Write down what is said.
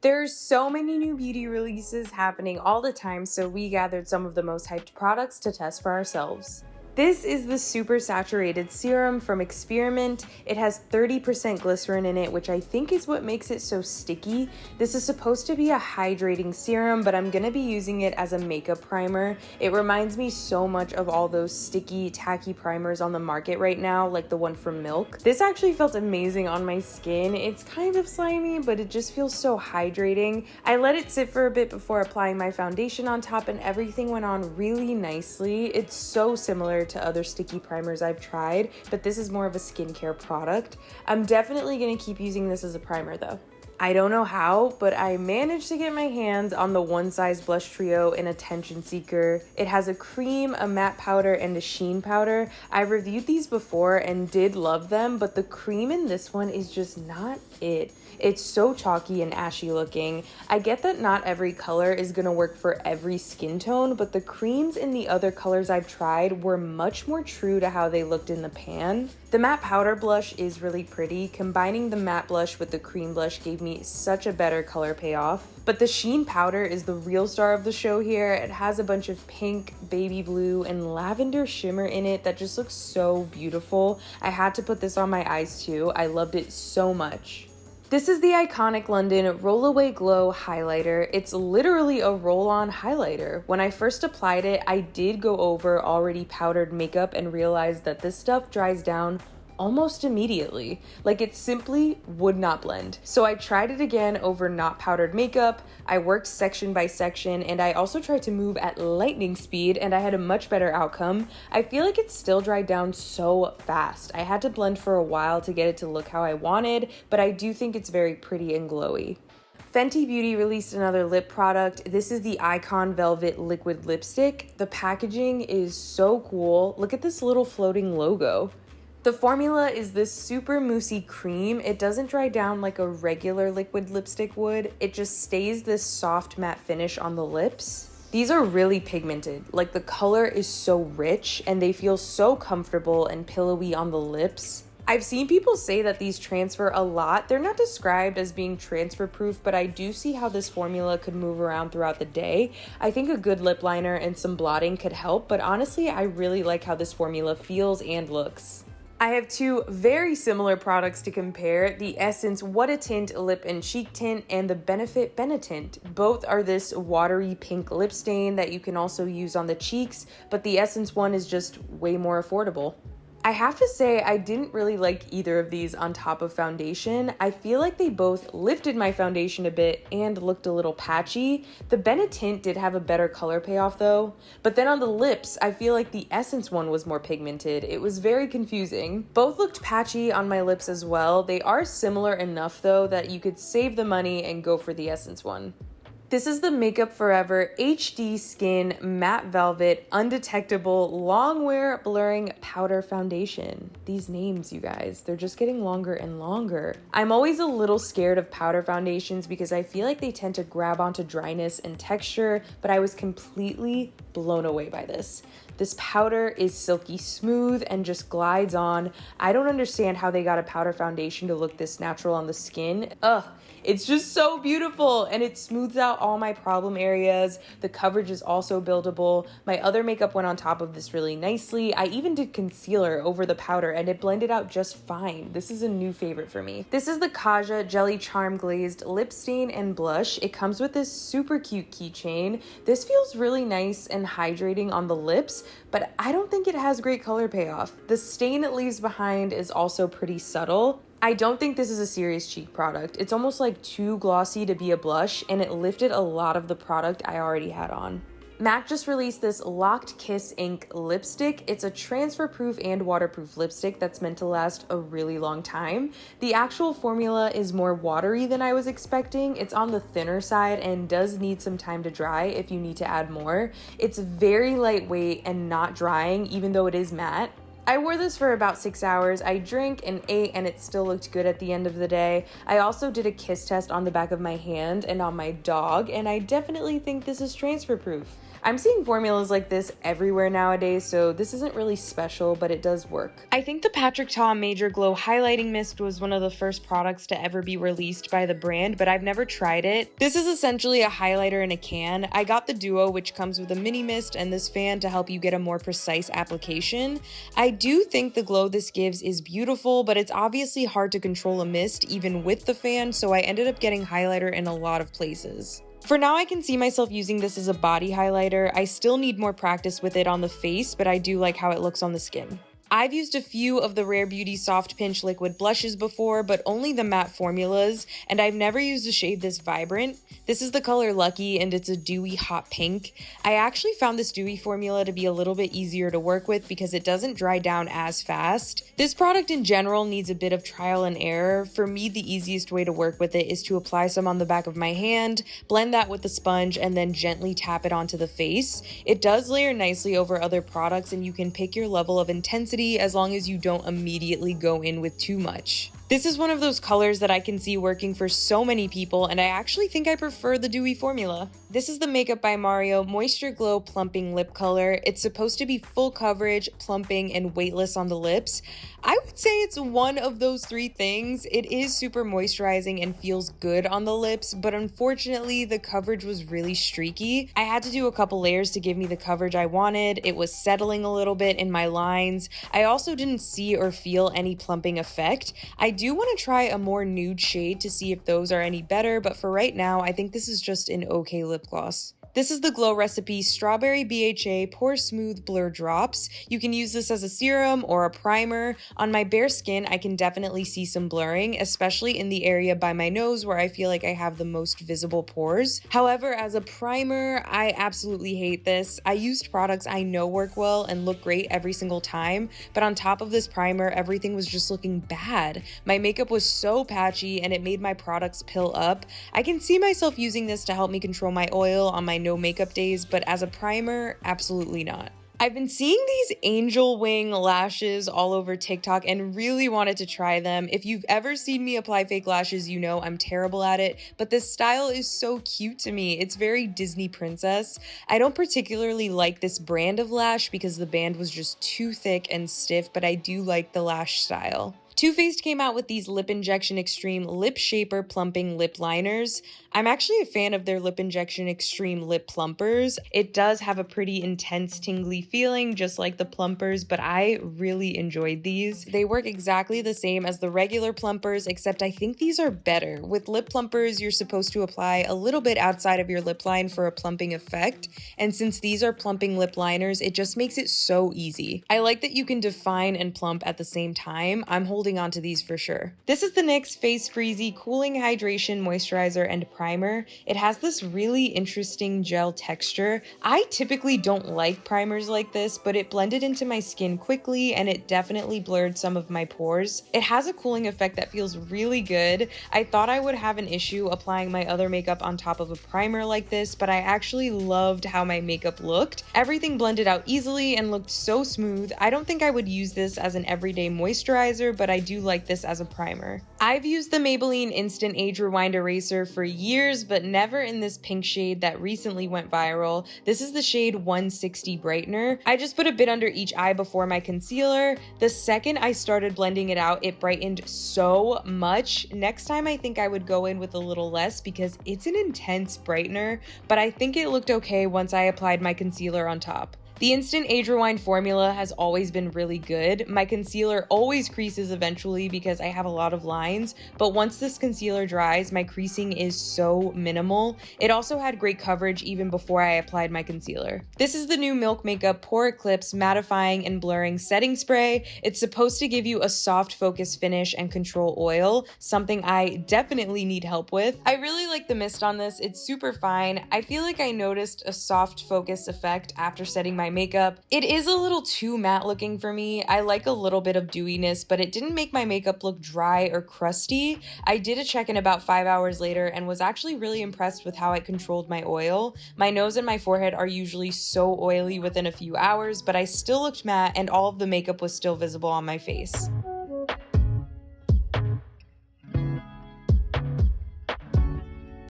There's so many new beauty releases happening all the time, so we gathered some of the most hyped products to test for ourselves. This is the super saturated serum from Experiment. It has 30% glycerin in it, which I think is what makes it so sticky. This is supposed to be a hydrating serum, but I'm gonna be using it as a makeup primer. It reminds me so much of all those sticky, tacky primers on the market right now, like the one from Milk. This actually felt amazing on my skin. It's kind of slimy, but it just feels so hydrating. I let it sit for a bit before applying my foundation on top, and everything went on really nicely. It's so similar to other sticky primers I've tried, but this is more of a skincare product. I'm definitely gonna keep using this as a primer though. I don't know how, but I managed to get my hands on the One Size Blush Trio in Attention Seeker. It has a cream, a matte powder, and a sheen powder. I reviewed these before and did love them, but the cream in this one is just not it. It's so chalky and ashy looking. I get that not every color is gonna work for every skin tone, but the creams in the other colors I've tried were much more true to how they looked in the pan. The matte powder blush is really pretty. Combining the matte blush with the cream blush gave me such a better color payoff. But the sheen powder is the real star of the show here. It has a bunch of pink, baby blue, and lavender shimmer in it that just looks so beautiful. I had to put this on my eyes too. I loved it so much. This is the iconic London Rollaway Glow highlighter. It's literally a roll-on highlighter. When I first applied it, I did go over already powdered makeup and realized that this stuff dries down almost immediately. Like, it simply would not blend. So I tried it again over not powdered makeup. I worked section by section, and I also tried to move at lightning speed, and I had a much better outcome. I feel like it still dried down so fast. I had to blend for a while to get it to look how I wanted, but I do think it's very pretty and glowy. Fenty Beauty released another lip product. This is the Icon Velvet Liquid Lipstick. The packaging is so cool. Look at this little floating logo. The formula is this super moussey cream. It doesn't dry down like a regular liquid lipstick would. It just stays this soft matte finish on the lips. These are really pigmented. Like, the color is so rich and they feel so comfortable and pillowy on the lips. I've seen people say that these transfer a lot. They're not described as being transfer proof, but I do see how this formula could move around throughout the day. I think a good lip liner and some blotting could help, but honestly, I really like how this formula feels and looks. I have two very similar products to compare, the Essence What a Tint Lip and Cheek Tint and the Benefit Benetint. Both are this watery pink lip stain that you can also use on the cheeks, but the Essence one is just way more affordable. I have to say, I didn't really like either of these on top of foundation. I feel like they both lifted my foundation a bit and looked a little patchy. The Benetint did have a better color payoff though. But then on the lips, I feel like the Essence one was more pigmented. It was very confusing. Both looked patchy on my lips as well. They are similar enough though that you could save the money and go for the Essence one. This is the Makeup Forever HD Skin Matte Velvet Undetectable Longwear Blurring Powder Foundation. These names, you guys, they're just getting longer and longer. I'm always a little scared of powder foundations because I feel like they tend to grab onto dryness and texture, but I was completely blown away by this. This powder is silky smooth and just glides on. I don't understand how they got a powder foundation to look this natural on the skin. It's just so beautiful, and it smooths out all my problem areas. The coverage is also buildable. My other makeup went on top of this really nicely. I even did concealer over the powder and it blended out just fine. This is a new favorite for me. This is the Kaja Jelly Charm Glazed Lip Stain and Blush. It comes with this super cute keychain. This feels really nice and hydrating on the lips, but I don't think it has great color payoff. The stain it leaves behind is also pretty subtle. I don't think this is a serious cheek product. It's almost like too glossy to be a blush, and it lifted a lot of the product I already had on. MAC just released this Locked Kiss Ink lipstick. It's a transfer-proof and waterproof lipstick that's meant to last a really long time. The actual formula is more watery than I was expecting. It's on the thinner side and does need some time to dry if you need to add more. It's very lightweight and not drying, even though it is matte. I wore this for about 6 hours. I drank and ate and it still looked good at the end of the day. I also did a kiss test on the back of my hand and on my dog, and I definitely think this is transfer proof. I'm seeing formulas like this everywhere nowadays, so this isn't really special, but it does work. I think the Patrick Ta Major Glow Highlighting Mist was one of the first products to ever be released by the brand, but I've never tried it. This is essentially a highlighter in a can. I got the Duo, which comes with a mini mist and this fan to help you get a more precise application. I do think the glow this gives is beautiful, but it's obviously hard to control a mist even with the fan, so I ended up getting highlighter in a lot of places. For now, I can see myself using this as a body highlighter. I still need more practice with it on the face, but I do like how it looks on the skin. I've used a few of the Rare Beauty Soft Pinch liquid blushes before, but only the matte formulas, and I've never used a shade this vibrant. This is the color Lucky, and it's a dewy hot pink. I actually found this dewy formula to be a little bit easier to work with because it doesn't dry down as fast. This product in general needs a bit of trial and error. For me, the easiest way to work with it is to apply some on the back of my hand, blend that with the sponge, and then gently tap it onto the face. It does layer nicely over other products, and you can pick your level of intensity as long as you don't immediately go in with too much. This is one of those colors that I can see working for so many people, and I actually think I prefer the dewy formula. This is the Makeup by Mario MoistureGlow Plumping Lip Color. It's supposed to be full coverage, plumping, and weightless on the lips. I would say it's one of those three things. It is super moisturizing and feels good on the lips, but unfortunately the coverage was really streaky. I had to do a couple layers to give me the coverage I wanted. It was settling a little bit in my lines. I also didn't see or feel any plumping effect. I do want to try a more nude shade to see if those are any better, but for right now, I think this is just an okay lip gloss. This is the Glow Recipe Strawberry BHA Pore-Smooth Blur Drops. You can use this as a serum or a primer. On my bare skin, I can definitely see some blurring, especially in the area by my nose where I feel like I have the most visible pores. However, as a primer, I absolutely hate this. I used products I know work well and look great every single time, but on top of this primer, everything was just looking bad. My makeup was so patchy and it made my products pill up. I can see myself using this to help me control my oil on my no makeup days, but as a primer, absolutely not. I've been seeing these angel wing lashes all over TikTok and really wanted to try them. If you've ever seen me apply fake lashes, you know I'm terrible at it, but this style is so cute to me. It's very Disney princess. I don't particularly like this brand of lash because the band was just too thick and stiff, but I do like the lash style. Too Faced came out with these Lip Injection Extreme Lip Shaper Plumping Lip Liners. I'm actually a fan of their Lip Injection Extreme Lip Plumpers. It does have a pretty intense tingly feeling just like the plumpers, but I really enjoyed these. They work exactly the same as the regular plumpers, except I think these are better. With lip plumpers, you're supposed to apply a little bit outside of your lip line for a plumping effect, and since these are plumping lip liners, it just makes it so easy. I like that you can define and plump at the same time. I'm holding on to these for sure. This is the NYX Face Freezy Cooling Hydration Moisturizer and Primer. It has this really interesting gel texture. I typically don't like primers like this, but it blended into my skin quickly and it definitely blurred some of my pores. It has a cooling effect that feels really good. I thought I would have an issue applying my other makeup on top of a primer like this, but I actually loved how my makeup looked. Everything blended out easily and looked so smooth. I don't think I would use this as an everyday moisturizer, but I do like this as a primer. I've used the Maybelline Instant Age Rewind Eraser for years, but never in this pink shade that recently went viral. This is the shade 160 Brightener. I just put a bit under each eye before my concealer. The second I started blending it out, it brightened so much. Next time I think I would go in with a little less because it's an intense brightener, but I think it looked okay once I applied my concealer on top. The Instant Age Rewind formula has always been really good. My concealer always creases eventually because I have a lot of lines, but once this concealer dries, my creasing is so minimal. It also had great coverage even before I applied my concealer. This is the new Milk Makeup Pore Eclipse Mattifying and Blurring Setting Spray. It's supposed to give you a soft focus finish and control oil, something I definitely need help with. I really like the mist on this. It's super fine. I feel like I noticed a soft focus effect after setting my makeup. It is a little too matte looking for me. I like a little bit of dewiness, but it didn't make my makeup look dry or crusty. I did a check-in about 5 hours later and was actually really impressed with how it controlled my oil. My nose and my forehead are usually so oily within a few hours, but I still looked matte and all of the makeup was still visible on my face.